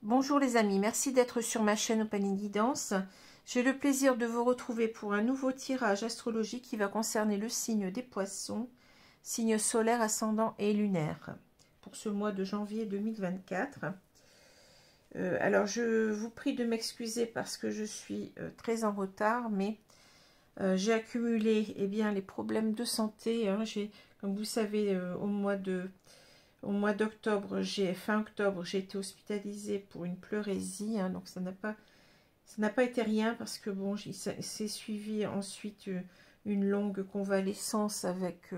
Bonjour les amis, merci d'être sur ma chaîne Opaline Guidance. J'ai le plaisir de vous retrouver pour un nouveau tirage astrologique qui va concerner le signe des poissons, signe solaire, ascendant et lunaire, pour ce mois de janvier 2024. Alors je vous prie de m'excuser parce que je suis très en retard, mais j'ai accumulé les problèmes de santé. Comme vous savez, au mois d'octobre, fin octobre, j'ai été hospitalisée pour une pleurésie, donc ça n'a pas été rien parce que bon, c'est suivi ensuite une longue convalescence avec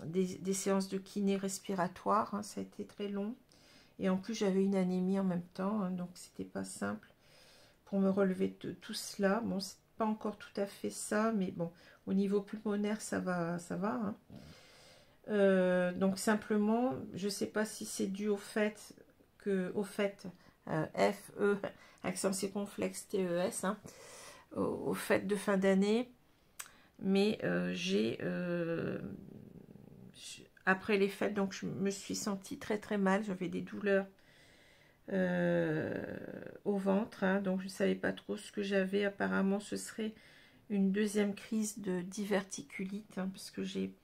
des séances de kiné respiratoire, ça a été très long et en plus j'avais une anémie en même temps, donc c'était pas simple pour me relever de tout cela. Bon, c'est pas encore tout à fait ça, mais bon, au niveau pulmonaire ça va. Donc simplement, je sais pas si c'est dû au fait que, F-E, accent circonflexe T-E-S, au fait de fin d'année, mais après les fêtes, donc je me suis sentie très très mal, j'avais des douleurs au ventre, donc je ne savais pas trop ce que j'avais. Apparemment ce serait une deuxième crise de diverticulite, parce que j'ai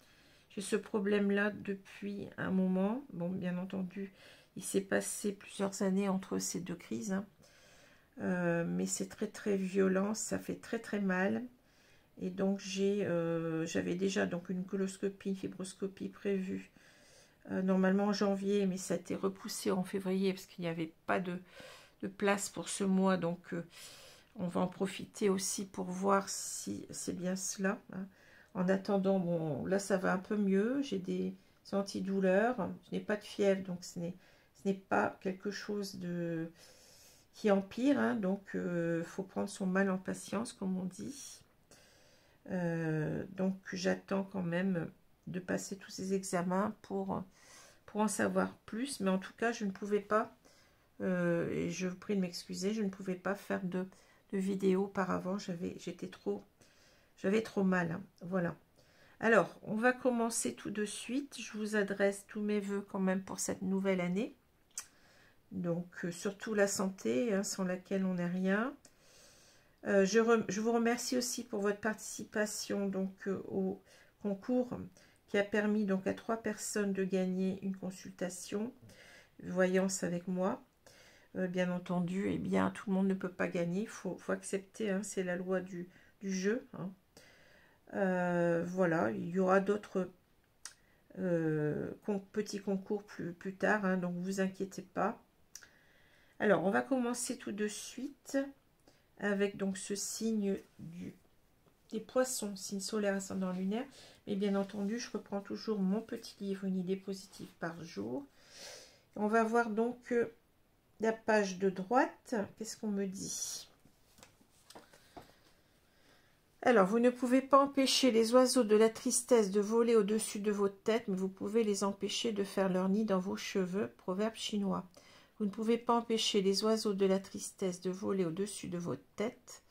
ce problème-là depuis un moment. Bon, bien entendu, il s'est passé plusieurs années entre ces deux crises, mais c'est très très violent, ça fait très très mal. Et donc j'avais déjà donc une coloscopie, une fibroscopie prévue normalement en janvier, mais ça a été repoussé en février parce qu'il n'y avait pas de place pour ce mois. Donc on va en profiter aussi pour voir si c'est bien cela. En attendant, bon, là ça va un peu mieux, j'ai des antidouleurs, je n'ai pas de fièvre, donc ce n'est pas quelque chose qui empire, donc faut prendre son mal en patience, comme on dit. Donc j'attends quand même de passer tous ces examens pour en savoir plus, mais en tout cas je ne pouvais pas, et je vous prie de m'excuser, je ne pouvais pas faire de vidéo auparavant, j'avais trop mal, voilà. Alors, on va commencer tout de suite. Je vous adresse tous mes voeux quand même pour cette nouvelle année. Donc, surtout la santé, sans laquelle on n'est rien. Je vous remercie aussi pour votre participation donc au concours qui a permis donc à 3 personnes de gagner une consultation voyance avec moi. Bien entendu, tout le monde ne peut pas gagner. Il faut accepter, c'est la loi du jeu. Voilà, il y aura d'autres petits concours plus tard, donc vous inquiétez pas. Alors, on va commencer tout de suite avec donc ce signe des poissons, signe solaire, ascendant, lunaire. Mais bien entendu, je reprends toujours mon petit livre, une idée positive par jour. On va voir donc la page de droite. Qu'est-ce qu'on me dit ? Alors, vous ne pouvez pas empêcher les oiseaux de la tristesse de voler au-dessus de votre tête, mais vous pouvez les empêcher de faire leur nid dans vos cheveux. Proverbe chinois. Vous ne pouvez pas empêcher les oiseaux de la tristesse de voler au-dessus de votre tête,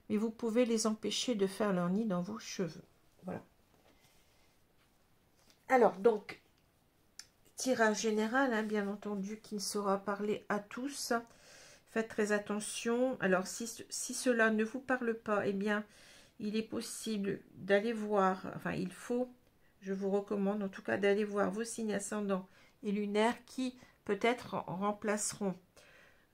mais vous pouvez les empêcher de faire leur nid dans vos cheveux. Voilà. Alors, donc, tirage général, bien entendu, qui ne sera parlé à tous. Faites très attention. Alors, si cela ne vous parle pas, il est possible d'aller voir, je vous recommande en tout cas d'aller voir vos signes ascendants et lunaires qui peut-être remplaceront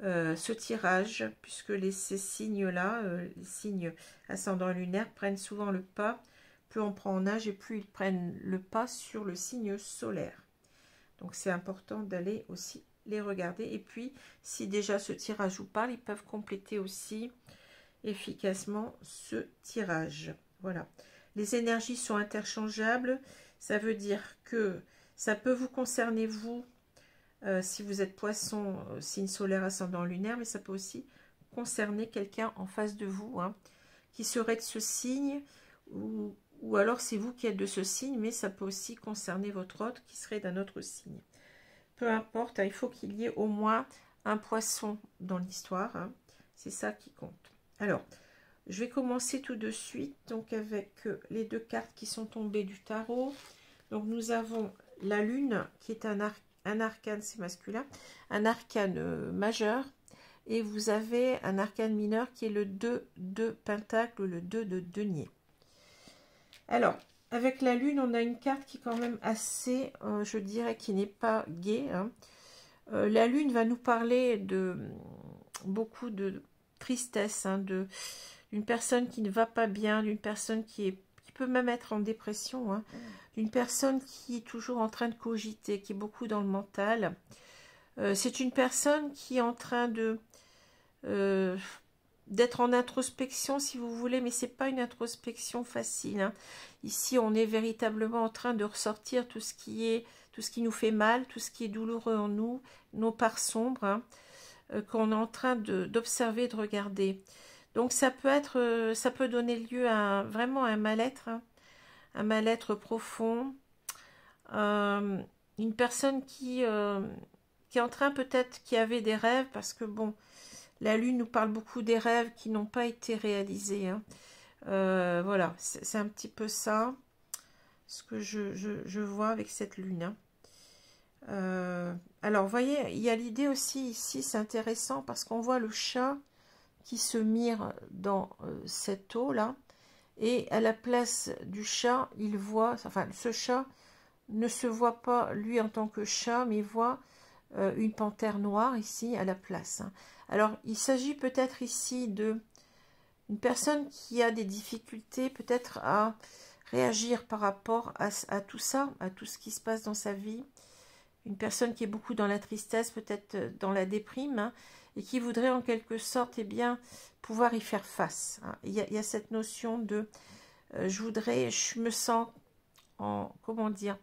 ce tirage, puisque ces signes-là, les signes ascendants et lunaires prennent souvent le pas. Plus on prend en âge et plus ils prennent le pas sur le signe solaire. Donc c'est important d'aller aussi les regarder. Et puis, si déjà ce tirage vous parle, ils peuvent compléter aussi efficacement ce tirage. Voilà. Les énergies sont interchangeables. Ça veut dire que ça peut vous concerner vous, si vous êtes poisson, signe solaire, ascendant lunaire, mais ça peut aussi concerner quelqu'un en face de vous, hein, qui serait de ce signe, ou alors c'est vous qui êtes de ce signe, mais ça peut aussi concerner votre autre qui serait d'un autre signe. Peu importe, hein, il faut qu'il y ait au moins un poisson dans l'histoire, hein, c'est ça qui compte. Alors, je vais commencer tout de suite donc avec les deux cartes qui sont tombées du tarot. Donc nous avons la lune qui est un arcane, c'est masculin, un arcane majeur, et vous avez un arcane mineur qui est le 2 de pentacle, le 2 de denier. Alors, avec la lune, on a une carte qui est quand même assez, je dirais, qui n'est pas gaie, hein. La lune va nous parler de beaucoup de tristesse, hein, d'une personne qui ne va pas bien, d'une personne qui peut même être en dépression, hein, d'une personne qui est toujours en train de cogiter, qui est beaucoup dans le mental. C'est une personne qui est en train d'être en introspection, si vous voulez, mais c'est pas une introspection facile, hein. Ici, on est véritablement en train de ressortir tout ce qui nous fait mal, tout ce qui est douloureux en nous, nos parts sombres, hein, qu'on est en train d'observer, de regarder. Donc ça peut donner lieu à vraiment un mal-être, hein, un mal-être profond, une personne qui est en train peut-être, qui avait des rêves, parce que bon, la lune nous parle beaucoup des rêves qui n'ont pas été réalisés, hein. Voilà, c'est un petit peu ça, ce que je vois avec cette lune, hein. Alors, vous voyez, il y a l'idée aussi ici, c'est intéressant, parce qu'on voit le chat qui se mire dans cette eau-là, et à la place du chat, il voit, enfin, ce chat ne se voit pas, lui, en tant que chat, mais il voit une panthère noire, ici, à la place, hein. Alors, il s'agit peut-être ici de une personne qui a des difficultés, peut-être à réagir par rapport à tout ça, à tout ce qui se passe dans sa vie. Une personne qui est beaucoup dans la tristesse, peut-être dans la déprime, hein, et qui voudrait en quelque sorte, eh bien, pouvoir y faire face, hein. Il y a cette notion de je me sens en, comment dire,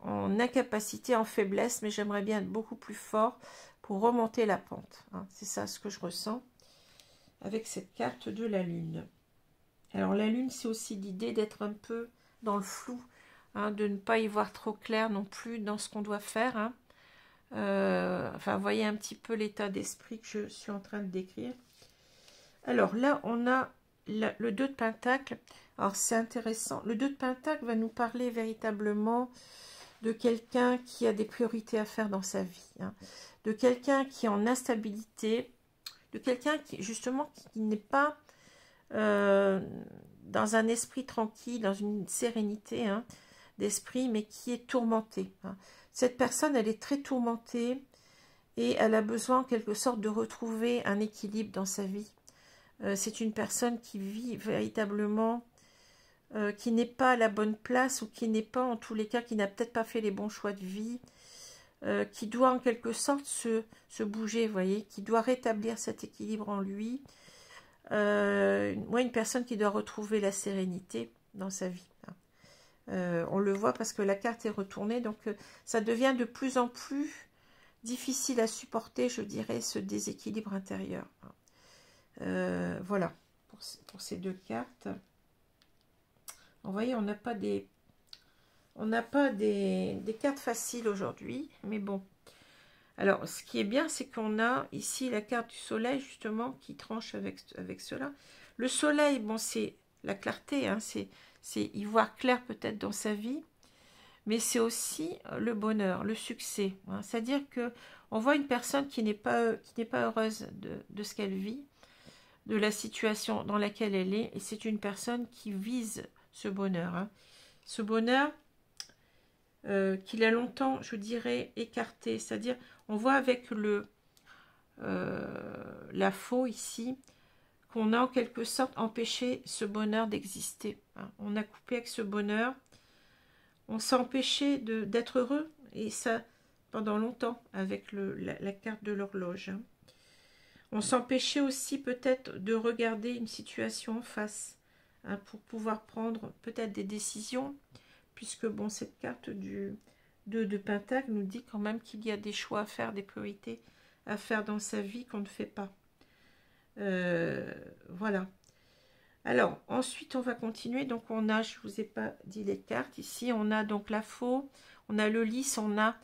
en incapacité, en faiblesse, mais j'aimerais bien être beaucoup plus fort pour remonter la pente, hein. C'est ça ce que je ressens avec cette carte de la lune. Alors la lune, c'est aussi l'idée d'être un peu dans le flou, hein, de ne pas y voir trop clair non plus dans ce qu'on doit faire, hein. Enfin, vous voyez un petit peu l'état d'esprit que je suis en train de décrire. Alors là, on a le 2 de pentacle. Alors c'est intéressant. Le 2 de pentacle va nous parler véritablement de quelqu'un qui a des priorités à faire dans sa vie, hein, de quelqu'un qui est en instabilité, de quelqu'un qui justement qui n'est pas dans un esprit tranquille, dans une sérénité, hein, d'esprit, mais qui est tourmenté, hein. Cette personne, elle est très tourmentée et elle a besoin en quelque sorte de retrouver un équilibre dans sa vie. C'est une personne qui vit véritablement, qui n'est pas à la bonne place, ou qui n'est pas, en tous les cas, qui n'a peut-être pas fait les bons choix de vie, qui doit en quelque sorte se bouger, vous voyez, qui doit rétablir cet équilibre en lui. Moi, une personne qui doit retrouver la sérénité dans sa vie, hein. On le voit parce que la carte est retournée, donc ça devient de plus en plus difficile à supporter, je dirais, ce déséquilibre intérieur, hein. Voilà, pour ces deux cartes. Vous voyez, on n'a pas des cartes faciles aujourd'hui, mais bon. Alors, ce qui est bien, c'est qu'on a ici la carte du soleil, justement, qui tranche avec cela. Le soleil, bon, c'est la clarté, hein, c'est y voir clair peut-être dans sa vie, mais c'est aussi le bonheur, le succès, hein. C'est-à-dire que on voit une personne qui n'est pas heureuse de ce qu'elle vit, de la situation dans laquelle elle est, et c'est une personne qui vise ce bonheur, hein. Ce bonheur qu'il a longtemps, je dirais, écarté. C'est-à-dire, on voit avec la faux ici, qu'on a en quelque sorte empêché ce bonheur d'exister, hein. On a coupé avec ce bonheur, on s'est empêché d'être heureux, et ça pendant longtemps, avec la carte de l'horloge, hein. On s'empêchait aussi peut-être de regarder une situation en face, hein, pour pouvoir prendre peut-être des décisions, puisque bon, cette carte du 2 de Pentacle nous dit quand même qu'il y a des choix à faire, des priorités à faire dans sa vie qu'on ne fait pas. Voilà. Alors, ensuite, on va continuer. Donc, on a, je ne vous ai pas dit les cartes. Ici, on a donc la faux, on a le lys, on a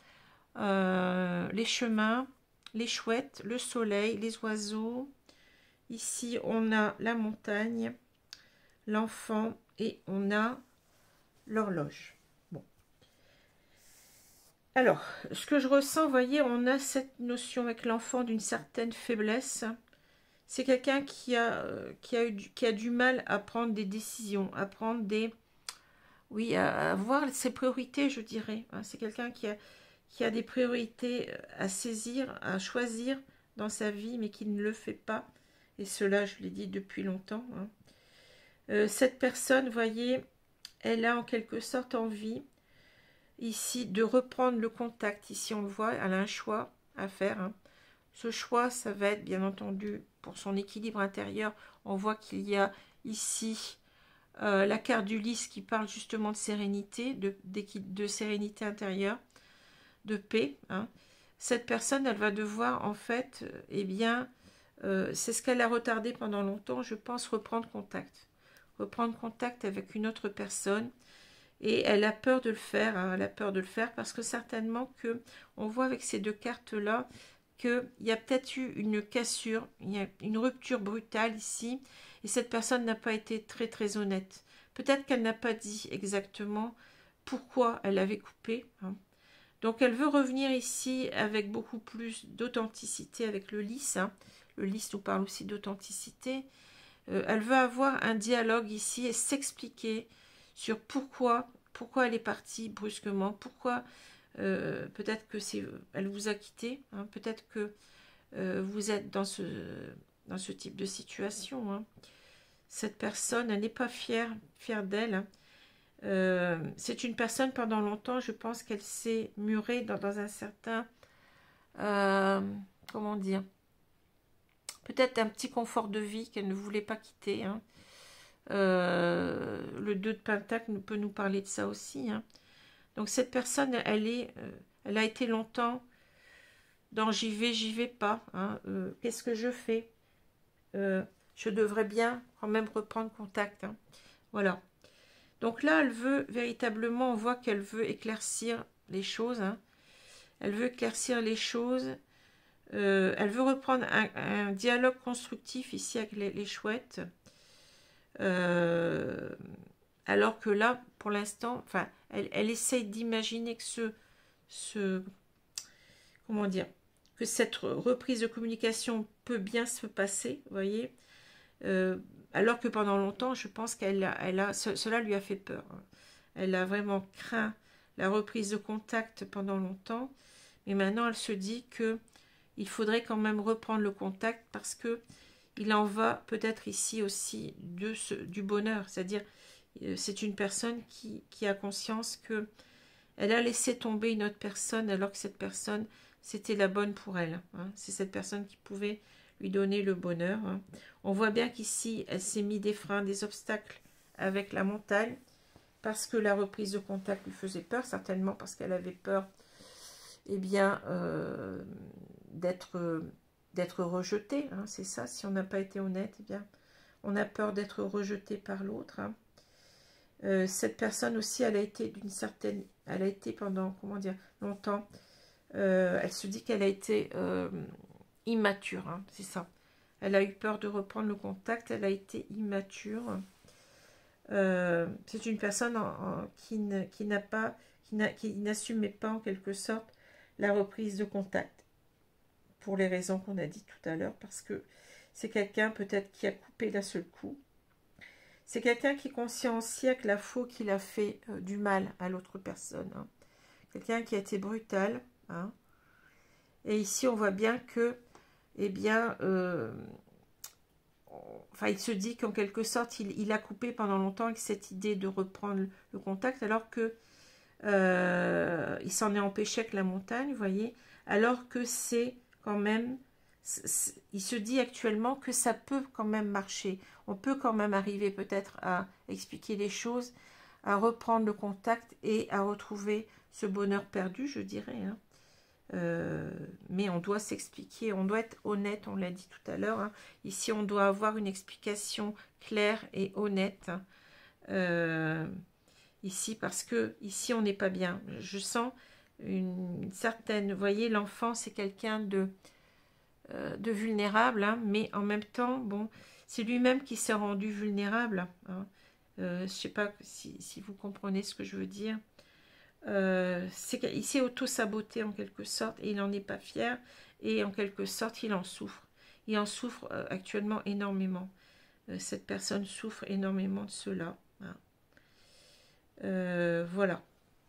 les chemins, les chouettes, le soleil, les oiseaux. Ici, on a la montagne, l'enfant et on a l'horloge. Bon. Alors, ce que je ressens, vous voyez, on a cette notion avec l'enfant d'une certaine faiblesse. C'est quelqu'un qui a du mal à prendre des décisions, à prendre des... Oui, à voir ses priorités, je dirais. C'est quelqu'un qui a des priorités à saisir, à choisir dans sa vie, mais qui ne le fait pas. Et cela, je l'ai dit depuis longtemps. Cette personne, vous voyez, elle a en quelque sorte envie, ici, de reprendre le contact. Ici, on le voit, elle a un choix à faire. Ce choix, ça va être, bien entendu, pour son équilibre intérieur. On voit qu'il y a ici la carte du lys qui parle justement de sérénité, de sérénité intérieure, de paix. Cette personne, elle va devoir, en fait, eh bien, c'est ce qu'elle a retardé pendant longtemps, je pense, reprendre contact. Reprendre contact avec une autre personne. Et elle a peur de le faire, elle a peur de le faire parce que certainement que, on voit avec ces deux cartes-là, qu'il y a peut-être eu une cassure, il y a une rupture brutale ici, et cette personne n'a pas été très très honnête. Peut-être qu'elle n'a pas dit exactement pourquoi elle avait coupé. Donc elle veut revenir ici avec beaucoup plus d'authenticité avec le lys. Le lys nous parle aussi d'authenticité. Elle veut avoir un dialogue ici et s'expliquer sur pourquoi elle est partie brusquement, pourquoi peut-être que elle vous a quitté, peut-être que vous êtes dans ce type de situation. Cette personne, elle n'est pas fière d'elle. C'est une personne, pendant longtemps, je pense qu'elle s'est murée dans un certain, comment dire, peut-être un petit confort de vie qu'elle ne voulait pas quitter. Le 2 de Pentacle peut nous parler de ça aussi. Donc cette personne, elle a été longtemps dans j'y vais pas. Qu'est-ce que je fais? Je devrais bien quand même reprendre contact. Voilà. Donc là, elle veut véritablement, on voit qu'elle veut éclaircir les choses. Elle veut éclaircir les choses. Elle veut reprendre un dialogue constructif ici avec les chouettes. Alors que là, pour l'instant, enfin, elle essaye d'imaginer que comment dire, que cette reprise de communication peut bien se passer, vous voyez, alors que pendant longtemps, je pense cela lui a fait peur. Elle a vraiment craint la reprise de contact pendant longtemps, mais maintenant elle se dit que il faudrait quand même reprendre le contact parce que il en va peut-être ici aussi du bonheur, c'est-à-dire c'est une personne qui a conscience que elle a laissé tomber une autre personne alors que cette personne c'était la bonne pour elle. C'est cette personne qui pouvait lui donner le bonheur. On voit bien qu'ici elle s'est mis des freins, des obstacles avec la montagne parce que la reprise de contact lui faisait peur, certainement parce qu'elle avait peur bien d'être rejeté, c'est ça, si on n'a pas été honnête, bien, on a peur d'être rejeté par l'autre. Cette personne aussi, elle a été pendant, comment dire, longtemps, elle se dit qu'elle a été immature, c'est ça. Elle a eu peur de reprendre le contact, elle a été immature. C'est une personne qui n'assumait pas en quelque sorte la reprise de contact. Pour les raisons qu'on a dit tout à l'heure, parce que c'est quelqu'un peut-être qui a coupé d'un seul coup. C'est quelqu'un qui est conscient aussi avec la faute qu'il a fait du mal à l'autre personne. Quelqu'un qui a été brutal. Et ici, on voit bien que, eh bien, enfin, il se dit qu'en quelque sorte, il a coupé pendant longtemps avec cette idée de reprendre le contact, alors que il s'en est empêché avec la montagne, vous voyez, alors que c'est quand même il se dit actuellement que ça peut quand même marcher. On peut quand même arriver peut-être à expliquer les choses, à reprendre le contact et à retrouver ce bonheur perdu, je dirais. Hein. Mais on doit s'expliquer, on doit être honnête, on l'a dit tout à l'heure. Hein. Ici, on doit avoir une explication claire et honnête. Ici, parce que ici, on n'est pas bien. Je sens une certaine... Vous voyez, l'enfant, c'est quelqu'un de vulnérable, hein, mais en même temps, bon, c'est lui-même qui s'est rendu vulnérable. Hein. Je ne sais pas si vous comprenez ce que je veux dire. Il s'est auto-saboté en quelque sorte et il n'en est pas fier et en quelque sorte il en souffre. Il en souffre actuellement énormément. Cette personne souffre énormément de cela. Hein. Voilà.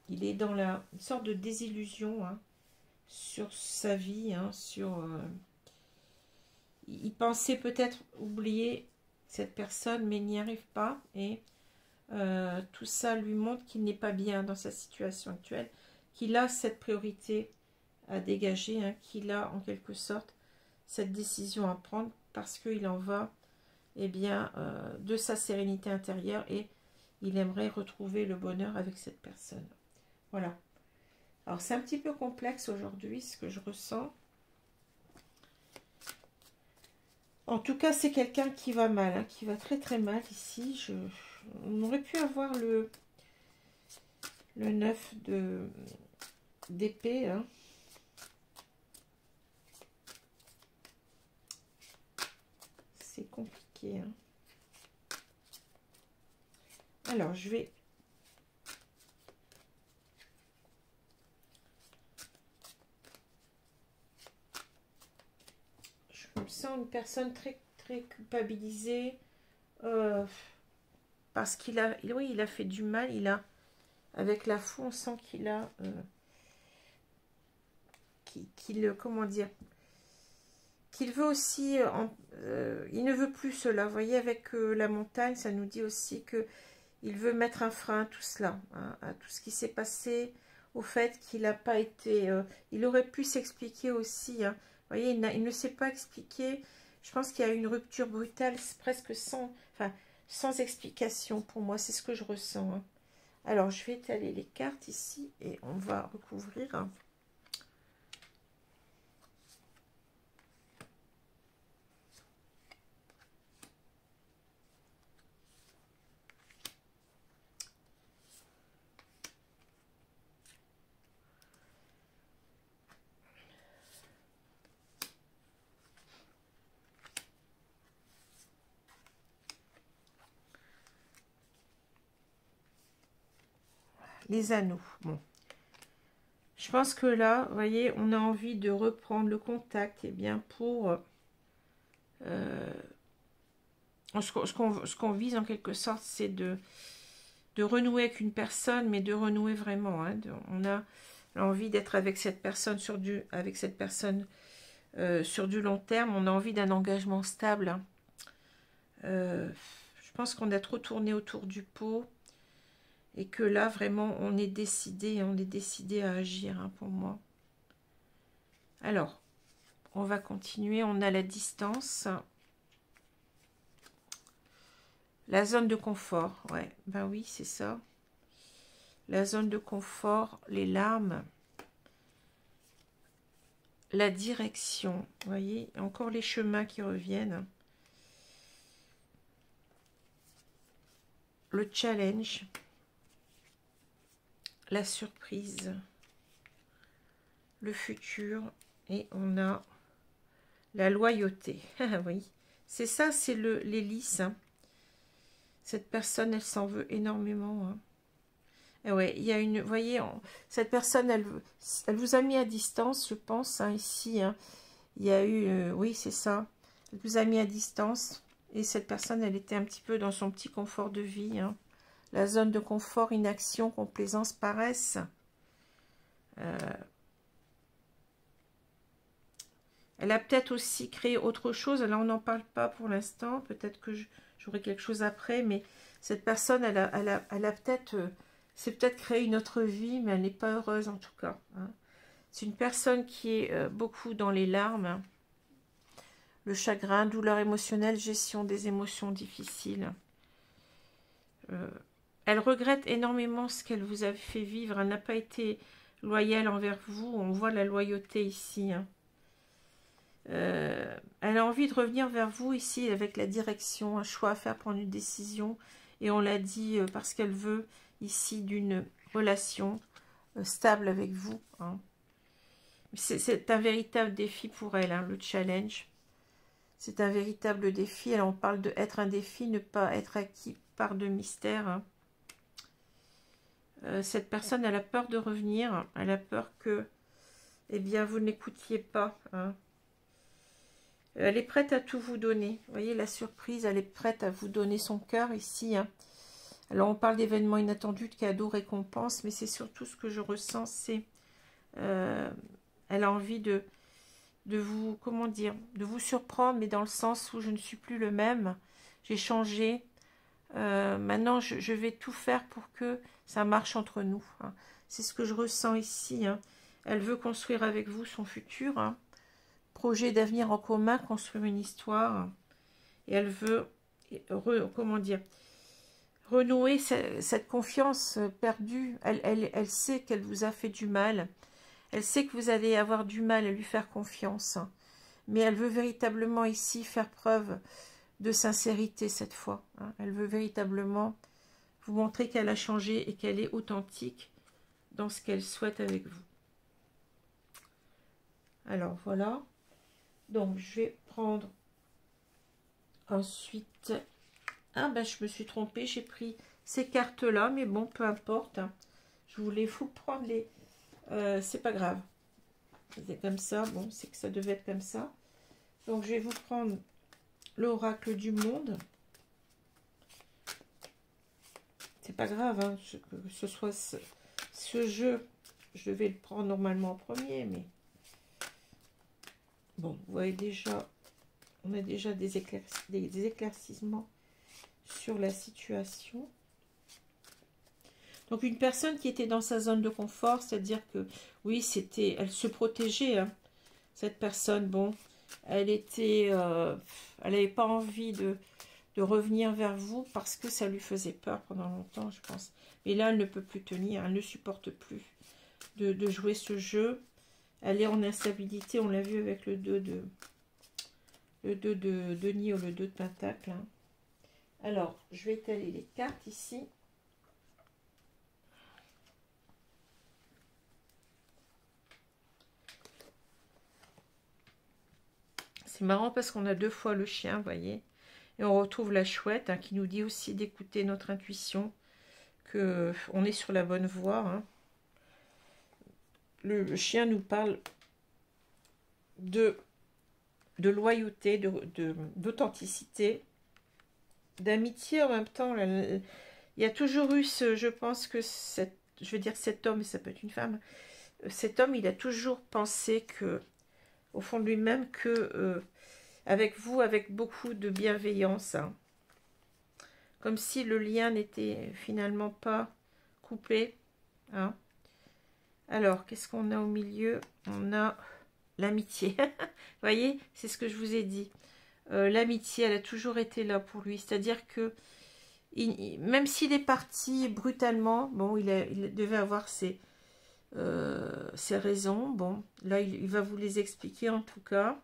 Il est dans une sorte de désillusion, hein, sur sa vie, hein, il pensait peut-être oublier cette personne, mais il n'y arrive pas. Et tout ça lui montre qu'il n'est pas bien dans sa situation actuelle, qu'il a cette priorité à dégager, hein, qu'il a en quelque sorte cette décision à prendre parce qu'il en va bien, de sa sérénité intérieure et il aimerait retrouver le bonheur avec cette personne. Voilà. Alors c'est un petit peu complexe aujourd'hui ce que je ressens. En tout cas, c'est quelqu'un qui va mal, hein, qui va très très mal ici. On aurait pu avoir le 9 d'épée. Hein. C'est compliqué. Hein. Alors, je me sens une personne très très culpabilisée parce qu'il a, oui, il a fait du mal. Avec la fou, on sent qu'il a, comment dire, qu'il veut aussi, il ne veut plus cela. Vous voyez, avec la montagne, ça nous dit aussi que il veut mettre un frein à tout cela, hein, à tout ce qui s'est passé, au fait qu'il n'a pas été, il aurait pu s'expliquer aussi. Hein. Vous voyez, il ne s'est pas expliqué. Je pense qu'il y a eu une rupture brutale, presque sans explication pour moi. C'est ce que je ressens. Hein. Alors, je vais étaler les cartes ici et on va recouvrir. Hein. Les anneaux. Bon. Je pense que là, vous voyez, on a envie de reprendre le contact, et bien pour ce qu'on vise en quelque sorte, c'est de renouer avec une personne, mais de renouer vraiment. Hein, on a envie d'être avec cette personne sur du long terme. On a envie d'un engagement stable. Hein. Je pense qu'on a trop tourné autour du pot. Et que là, vraiment, on est décidé à agir, hein, pour moi. Alors, on va continuer. On a la distance. La zone de confort. Ouais, ben oui, c'est ça. La zone de confort, les larmes. La direction. Vous voyez, encore les chemins qui reviennent. Le challenge. La surprise, le futur, et on a la loyauté. Oui, c'est ça, c'est l'hélice. Hein. Cette personne, elle s'en veut énormément. Hein. Et ouais, il y a une, vous voyez, cette personne, elle vous a mis à distance, je pense, hein, ici. Hein. Il y a eu, oui, c'est ça. Elle vous a mis à distance, et cette personne, elle était un petit peu dans son petit confort de vie. Hein. La zone de confort, inaction, complaisance, paresse. Elle a peut-être aussi créé autre chose. Là, on n'en parle pas pour l'instant. Peut-être que j'aurai quelque chose après. Mais cette personne, elle a peut-être... c'est peut-être créé une autre vie, mais elle n'est pas heureuse en tout cas. Hein. C'est une personne qui est beaucoup dans les larmes. le chagrin, douleur émotionnelle, gestion des émotions difficiles. Elle regrette énormément ce qu'elle vous a fait vivre. Elle n'a pas été loyale envers vous. On voit la loyauté ici. Hein. Elle a envie de revenir vers vous ici avec la direction, un choix à faire, prendre une décision. Et on l'a dit parce qu'elle veut ici d'une relation stable avec vous. Hein. C'est un véritable défi pour elle, hein, le challenge. C'est un véritable défi. Elle en parle de être un défi, ne pas être acquis par de mystère. Hein. Cette personne, elle a peur de revenir. Elle a peur que, eh bien, vous n'écoutiez pas. Hein. Elle est prête à tout vous donner. Vous voyez la surprise, elle est prête à vous donner son cœur ici. Hein. Alors, on parle d'événements inattendus, de cadeaux, récompenses, mais c'est surtout ce que je ressens, c'est... elle a envie de vous, comment dire, de vous surprendre, mais dans le sens où je ne suis plus le même. J'ai changé. Maintenant, je vais tout faire pour que ça marche entre nous. Hein. C'est ce que je ressens ici. Hein. Elle veut construire avec vous son futur. Hein. Projet d'avenir en commun, construire une histoire. Et elle veut, comment dire, renouer cette confiance perdue. Elle sait qu'elle vous a fait du mal. Elle sait que vous allez avoir du mal à lui faire confiance. Mais elle veut véritablement ici faire preuve de sincérité cette fois. Hein. Elle veut véritablement vous montrer qu'elle a changé et qu'elle est authentique dans ce qu'elle souhaite avec vous. Alors voilà. Donc je vais prendre ensuite... Ah ben je me suis trompée, j'ai pris ces cartes-là, mais bon, peu importe. Hein. Je voulais vous prendre les... c'est pas grave. C'est comme ça, bon, c'est que ça devait être comme ça. Donc je vais vous prendre l'oracle du monde. C'est pas grave, hein, que ce soit ce jeu, je vais le prendre normalement en premier, mais bon, vous voyez déjà, on a déjà des éclaircissements sur la situation. Donc une personne qui était dans sa zone de confort, c'est-à-dire que oui, c'était, elle se protégeait, hein, cette personne, bon, elle était, elle n'avait pas envie de revenir vers vous parce que ça lui faisait peur pendant longtemps, je pense. Mais là, elle ne peut plus tenir, elle ne supporte plus de jouer ce jeu. Elle est en instabilité, on l'a vu avec le 2 de denier ou le 2 de pentacle. Hein. Alors, je vais étaler les cartes ici. C'est marrant parce qu'on a deux fois le chien, vous voyez. Et on retrouve la chouette, hein, qui nous dit aussi d'écouter notre intuition, qu'on est sur la bonne voie. Hein. Le chien nous parle de loyauté, d'authenticité, d'amitié en même temps. Il y a toujours eu je pense que je veux dire cet homme, mais ça peut être une femme, cet homme, il a toujours pensé que, au fond de lui-même, que avec vous, avec beaucoup de bienveillance, hein, comme si le lien n'était finalement pas coupé. Hein. Alors, qu'est-ce qu'on a au milieu? On a l'amitié. Vous voyez, c'est ce que je vous ai dit. L'amitié, elle a toujours été là pour lui. C'est-à-dire que, même s'il est parti brutalement, bon, il devait avoir ses raisons. Bon, là, il va vous les expliquer en tout cas.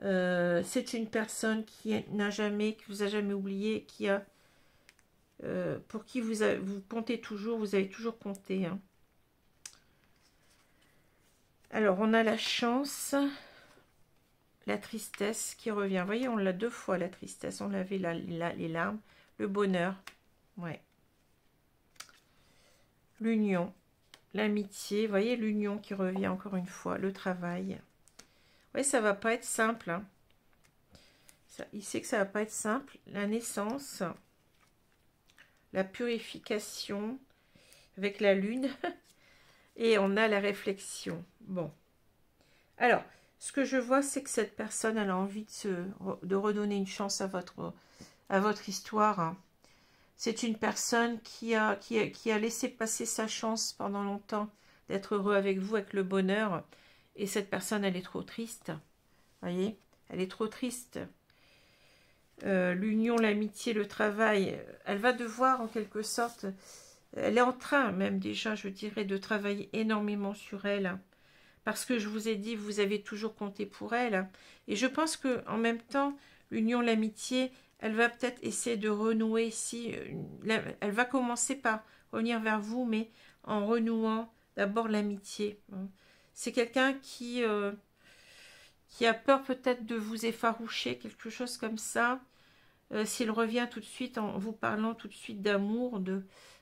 C'est une personne qui vous a jamais oublié, qui a, pour qui vous comptez toujours, vous avez toujours compté. Hein. Alors, on a la chance, la tristesse qui revient. Vous voyez, on l'a deux fois, la tristesse. On l'avait les larmes, le bonheur. Ouais. L'union, l'amitié. Vous voyez, l'union qui revient encore une fois. Le travail. Oui, ça va pas être simple. Hein. Il sait que ça va pas être simple. La naissance, la purification avec la lune. Et on a la réflexion. Bon. Alors, ce que je vois, c'est que cette personne, elle a envie de redonner une chance à votre histoire. Hein. C'est une personne qui a laissé passer sa chance pendant longtemps d'être heureux avec vous, avec le bonheur. Et cette personne, elle est trop triste. Voyez, Elle est trop triste. L'union, l'amitié, le travail, elle va devoir en quelque sorte, elle est en train même déjà, je dirais, de travailler énormément sur elle. Parce que je vous ai dit, vous avez toujours compté pour elle. Et je pense que en même temps, l'union, l'amitié, elle va peut-être essayer de renouer ici. Elle va commencer par revenir vers vous, mais en renouant d'abord l'amitié. C'est quelqu'un qui a peur peut-être de vous effaroucher, quelque chose comme ça. S'il revient tout de suite en vous parlant tout de suite d'amour,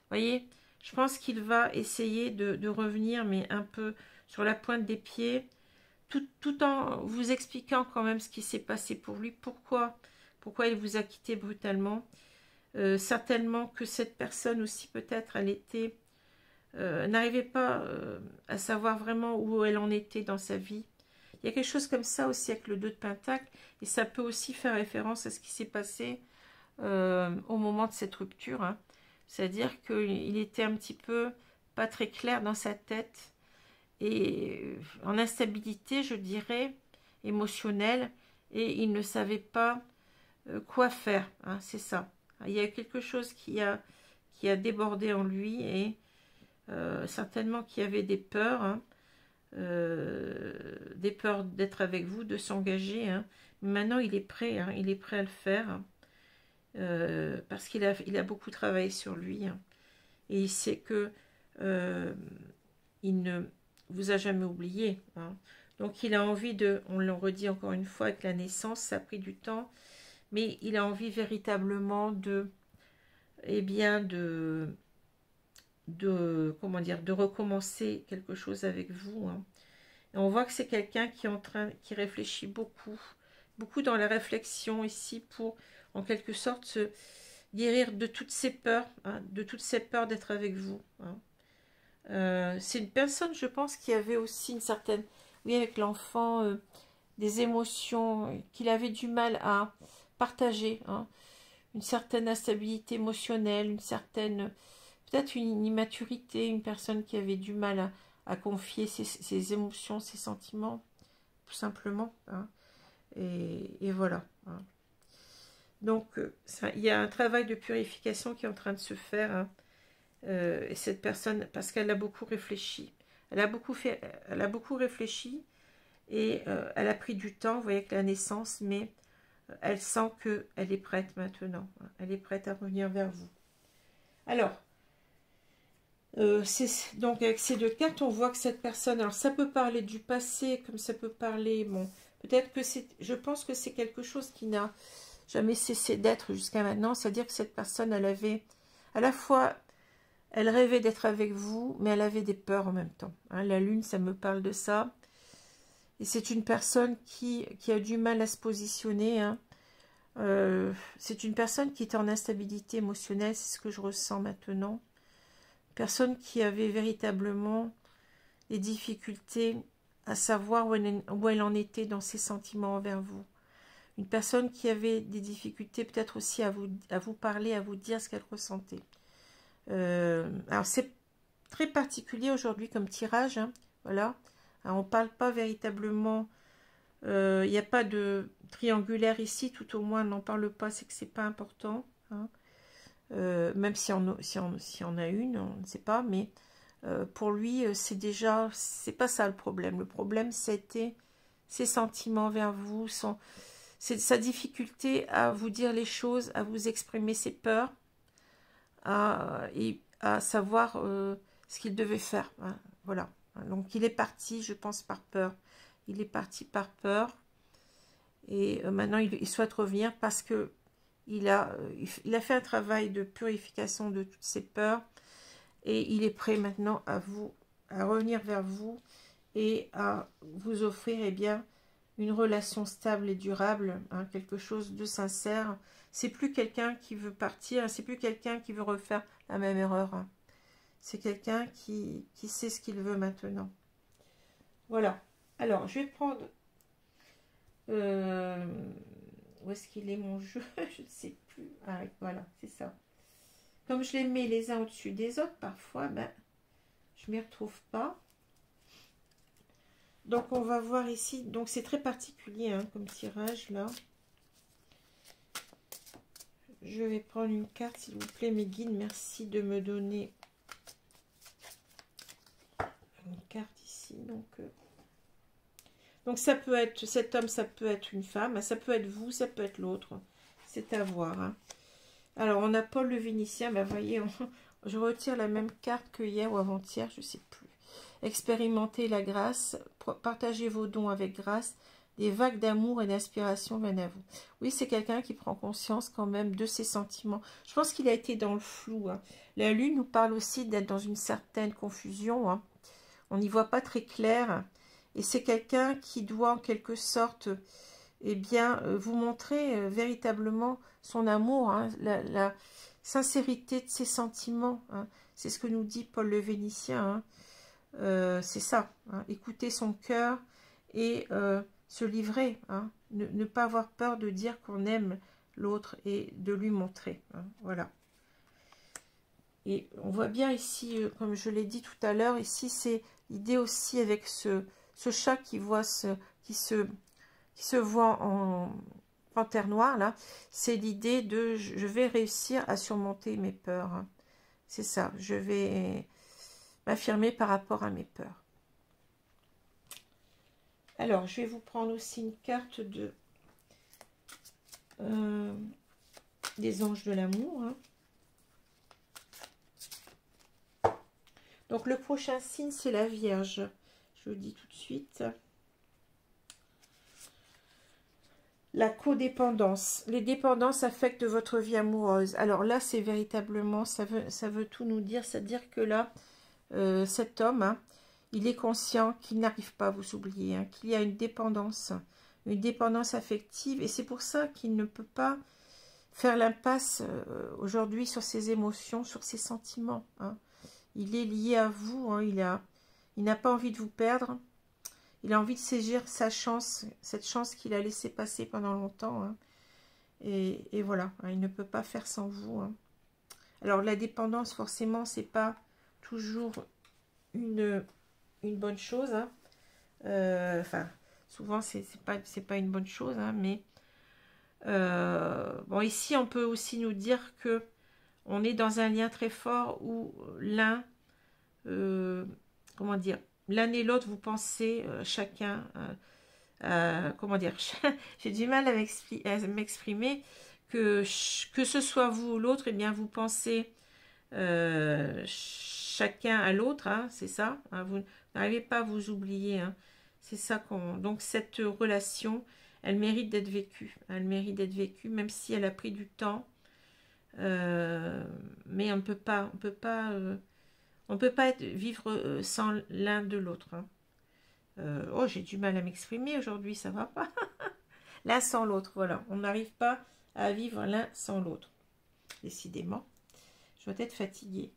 voyez, je pense qu'il va essayer de revenir, mais un peu sur la pointe des pieds, tout en vous expliquant quand même ce qui s'est passé pour lui, pourquoi il vous a quitté brutalement. Certainement que cette personne aussi, peut-être, elle était, n'arrivait pas à savoir vraiment où elle en était dans sa vie. Il y a quelque chose comme ça aussi avec le 2 de Pentacle, et ça peut aussi faire référence à ce qui s'est passé au moment de cette rupture. Hein. C'est-à-dire qu'il était un petit peu pas très clair dans sa tête, et en instabilité, je dirais, émotionnelle, et il ne savait pas quoi faire. Hein, c'est ça. Il y a eu quelque chose qui a débordé en lui, et certainement qu'il y avait des peurs, hein, des peurs d'être avec vous, de s'engager. Hein. Maintenant, il est prêt, hein, il est prêt à le faire, hein, parce qu'il a beaucoup travaillé sur lui, hein, et il sait que il ne vous a jamais oublié. Hein. Donc, il a envie on le redit encore une fois, avec la naissance, ça a pris du temps, mais il a envie véritablement eh bien, comment dire, de recommencer quelque chose avec vous. Hein. Et on voit que c'est quelqu'un qui réfléchit beaucoup dans la réflexion ici pour, en quelque sorte, se guérir de toutes ses peurs, hein, de toutes ses peurs d'être avec vous. Hein. C'est une personne, je pense, qui avait aussi une certaine, oui, avec l'enfant, des émotions qu'il avait du mal à partager, hein, une certaine instabilité émotionnelle, une certaine, peut-être une immaturité, une personne qui avait du mal à confier ses émotions, ses sentiments, tout simplement. Hein, et voilà. Hein. Donc, il y a un travail de purification qui est en train de se faire. Hein. Et cette personne, parce qu'elle a beaucoup réfléchi, elle a beaucoup réfléchi, et elle a pris du temps, vous voyez, avec la naissance, mais elle sent qu'elle est prête maintenant, elle est prête à revenir vers vous. Alors, donc avec ces deux cartes, on voit que cette personne, alors ça peut parler du passé, comme ça peut parler, bon, peut-être que je pense que c'est quelque chose qui n'a jamais cessé d'être jusqu'à maintenant, c'est-à-dire que cette personne, elle avait à la fois, elle rêvait d'être avec vous, mais elle avait des peurs en même temps. Hein, la lune, ça me parle de ça. Et c'est une personne qui a du mal à se positionner. Hein. C'est une personne qui est en instabilité émotionnelle, c'est ce que je ressens maintenant. Personne qui avait véritablement des difficultés à savoir où elle en était dans ses sentiments envers vous. Une personne qui avait des difficultés peut-être aussi à vous parler, à vous dire ce qu'elle ressentait. Alors c'est très particulier aujourd'hui comme tirage, hein, voilà. Alors, on ne parle pas véritablement, il n'y a pas de triangulaire ici, tout au moins on n'en parle pas, c'est que c'est pas important, hein. Même si on a une, on ne sait pas, mais pour lui c'est déjà, c'est pas ça le problème. Le problème c'était ses sentiments vers vous, c'est sa difficulté à vous dire les choses, à vous exprimer ses peurs, et à savoir ce qu'il devait faire. Hein, voilà. Donc il est parti, je pense, par peur. Il est parti par peur. Et maintenant, il souhaite revenir parce que il a fait un travail de purification de toutes ses peurs. Et il est prêt maintenant à revenir vers vous et à vous offrir, eh bien, une relation stable et durable, hein, quelque chose de sincère. C'est plus quelqu'un qui veut partir, c'est plus quelqu'un qui veut refaire la même erreur. Hein. C'est quelqu'un qui sait ce qu'il veut maintenant. Voilà. Alors, je vais prendre... où est-ce qu'il est mon jeu? Je ne sais plus. Ah, voilà, c'est ça. Comme je les mets les uns au-dessus des autres, parfois, ben, je ne m'y retrouve pas. Donc, on va voir ici. Donc, c'est très particulier hein, comme tirage, là. Je vais prendre une carte, s'il vous plaît, mes guides. Merci de me donner une carte ici. Donc ça peut être, cet homme, ça peut être une femme. Ça peut être vous, ça peut être l'autre. C'est à voir. Hein. Alors, on a Paul le Vénitien. Ben, voyez, je retire la même carte que hier ou avant-hier, je ne sais plus. Expérimentez la grâce, partagez vos dons avec grâce, des vagues d'amour et d'inspiration viennent à vous. Oui, c'est quelqu'un qui prend conscience quand même de ses sentiments. Je pense qu'il a été dans le flou. Hein. La lune nous parle aussi d'être dans une certaine confusion. Hein. On n'y voit pas très clair. Et c'est quelqu'un qui doit en quelque sorte eh bien, vous montrer véritablement son amour, hein, la sincérité de ses sentiments. Hein. C'est ce que nous dit Paul le Vénitien. Hein. C'est ça, hein, écouter son cœur et se livrer, hein, ne pas avoir peur de dire qu'on aime l'autre et de lui montrer, hein, voilà. Et on voit bien ici, comme je l'ai dit tout à l'heure, ici c'est l'idée aussi avec ce chat qui se voit en panthère noire, là, c'est l'idée de je vais réussir à surmonter mes peurs, hein. C'est ça, je vais m'affirmer par rapport à mes peurs. Alors, je vais vous prendre aussi une carte des anges de l'amour. Hein. Donc, le prochain signe, c'est la Vierge. Je vous le dis tout de suite. La codépendance. Les dépendances affectent votre vie amoureuse. Alors là, c'est véritablement, ça veut tout nous dire. C'est-à-dire que là, cet homme, hein, il est conscient qu'il n'arrive pas à vous oublier, hein, qu'il y a une dépendance affective. Et c'est pour ça qu'il ne peut pas faire l'impasse aujourd'hui sur ses émotions, sur ses sentiments. Hein. Il est lié à vous, hein, il n'a pas envie de vous perdre. Il a envie de saisir sa chance, cette chance qu'il a laissé passer pendant longtemps. Hein. Et voilà, hein, il ne peut pas faire sans vous. Hein. Alors la dépendance, forcément, c'est pas toujours une bonne chose. Hein. Enfin, souvent, c'est pas une bonne chose. Hein, mais bon, ici, on peut aussi nous dire que on est dans un lien très fort où l'un, comment dire, l'un et l'autre, vous pensez chacun, comment dire, j'ai du mal à m'exprimer, que ce soit vous ou l'autre, eh bien, vous pensez chacun à l'autre, hein, c'est ça, hein, vous n'arrivez pas à vous oublier, hein, c'est ça qu'on... Donc, cette relation, elle mérite d'être vécue, même si elle a pris du temps, mais on ne peut pas, vivre sans l'un de l'autre. Hein. Oh, j'ai du mal à m'exprimer aujourd'hui, ça va pas. L'un sans l'autre, voilà. On n'arrive pas à vivre l'un sans l'autre. Décidément, je dois être fatiguée.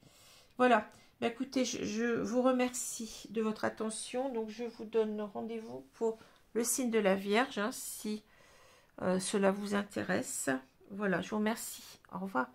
Voilà. Ben, écoutez, je vous remercie de votre attention. Donc, je vous donne rendez-vous pour le signe de la Vierge, hein, si cela vous intéresse. Voilà, je vous remercie. Au revoir.